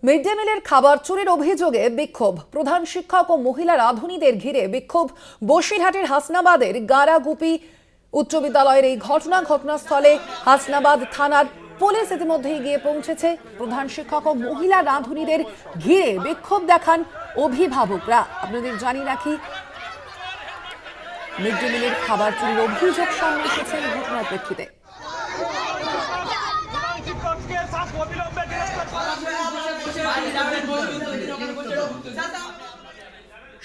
Mid day মিলের খাবার চুরির অভিযোগে বিক্ষোভ। প্রধান শিক্ষক ও মহিলা রাঁধুনিদের ঘিরে বিক্ষোভ বসিরহাটের হাসনাবাদের গারাগুপি উচ্চ বিদ্যালয়ের এই ঘটনাস্থলে হাসনাবাদ থানার পুলিশ ইতিমধ্যেই গিয়ে পৌঁছেছে। প্রধান শিক্ষক ও মহিলা রাঁধুনিদের ঘিরে বিক্ষোভ দেখান অভিভাবকরা। আপনাদের জানিয়ে রাখি, মিড ডে মিলের খাবার চুরির অভিযোগ সামনে এসেছে এই ঘটনার প্রেক্ষিতে।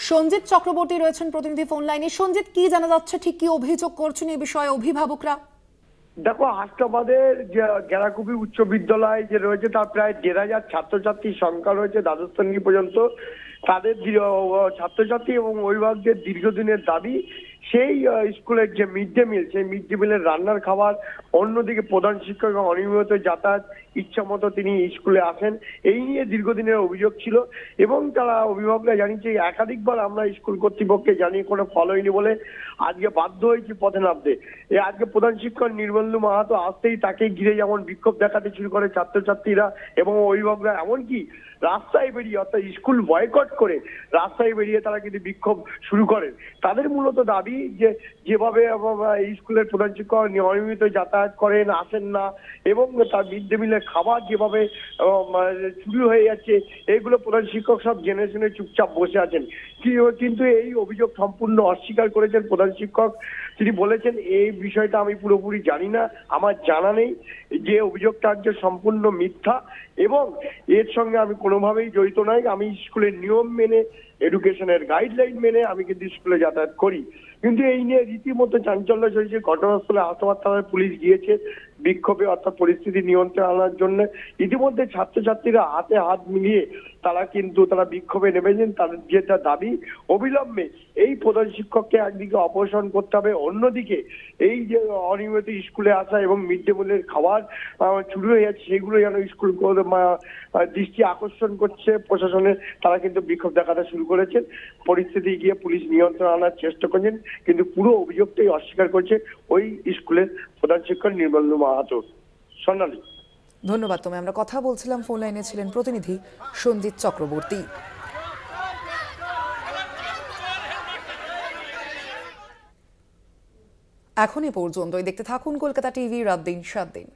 সঞ্জিত চক্রবর্তী রয়েছেন প্রতিনিধি ফোন লাইনে। সঞ্জিত, কি জানা যাচ্ছে, ঠিক কি অভিযোগ করছেন এই বিষয়ে অভিভাবকরা? দেখো, হাসনাবাদের যে গেরাকুপি উচ্চ বিদ্যালয় যে রয়েছে তার প্রায় ১,৫০০ ছাত্রছাত্রীর সংখ্যা রয়েছে দ্বাদশ শ্রেণী পর্যন্ত। তাদের ছাত্রছাত্রী এবং অভিভাবকদের দীর্ঘদিনের দাবি সেই স্কুলের যে মিড ডে মিল, সেই মিড ডে মিলের রান্নার খাবার, অন্যদিকে প্রধান শিক্ষক অনিয়মিত যাতায়াত, ইচ্ছা মতো তিনি স্কুলে আসেন, এই নিয়ে দীর্ঘদিনের অভিযোগ ছিল। এবং তারা অভিভাবকরা জানিয়েছে একাধিকবার আমরা স্কুল কর্তৃপক্ষকে জানিয়ে কোনো ফল হয়নি বলে আজকে বাধ্য হয়েছি পথে নামতে। আজকে প্রধান শিক্ষক নির্মলেন্দু মাহাতো আসতেই তাকে ঘিরে যেমন বিক্ষোভ দেখাতে শুরু করে ছাত্রছাত্রীরা এবং অভিভাবকরা, এমনকি রাস্তায় বেরিয়ে অর্থাৎ স্কুল বয়কট করে রাস্তায় বেরিয়ে তারা কিন্তু বিক্ষোভ শুরু করেন। তাদের মূলত দাবি যে যেভাবে এই স্কুলের প্রধান শিক্ষক নিয়মিত যাতায়াত করেন, আসেন না, এবং তার মিড ডে মিলের খাবার যেভাবে চুরি হয়ে যাচ্ছে, এইগুলো প্রধান শিক্ষক সব জেনে শুনে চুপচাপ বসে আছেন। কিন্তু এই অভিযোগ সম্পূর্ণ অস্বীকার করেছেন প্রধান শিক্ষক। তিনি বলেছেন এই বিষয়টা আমি পুরোপুরি জানি না, আমার জানা নেই, যে অভিযোগটা যে সম্পূর্ণ মিথ্যা এবং এর সঙ্গে আমি কোনোভাবেই জড়িত নই। আমি স্কুলের নিয়ম মেনে, এডুকেশনের গাইডলাইন মেনে আমি কিন্তু স্কুলে যাতায়াত করি। কিন্তু এই নিয়ে রীতিমতো চাঞ্চল্য চলছে। ঘটনাস্থলে হাসনাবাদ থানার পুলিশ গিয়েছে বিক্ষোভে অর্থাৎ পরিস্থিতি নিয়ন্ত্রণে আনার জন্য। ইতিমধ্যে ছাত্রছাত্রীরা হাতে হাত মিলিয়ে তারা বিক্ষোভে নেমেছেন। তাদের যেটা দাবি, অবিলম্বে এই প্রধান শিক্ষককে একদিকে অপসারণ করতে হবে, অন্যদিকে এই যে অনিয়মিত স্কুলে আসা এবং মিড ডে মিলের খাবার চুরি হয়ে যাচ্ছে সেগুলো যেন স্কুল দৃষ্টি আকর্ষণ করছে প্রশাসনের। তারা কিন্তু বিক্ষোভ দেখাতে শুরু করেছেন। পরিস্থিতি গিয়ে পুলিশ নিয়ন্ত্রণ আনার চেষ্টা করছেন, কিন্তু পুরো অভিযোগটাই অস্বীকার করছে ওই স্কুলের প্রধান শিক্ষক নির্মলেন্দু মাহাতো। সোনালী, ধন্যবাদ। আমরা কথা বলছিলাম, ফোন লাইনে ছিলেন প্রতিনিধি সঞ্জিত চক্রবর্তী। এখন এ পর্যন্তই। দেখতে থাকুন কলকাতা টিভি, রাত দিন ৭ দিন।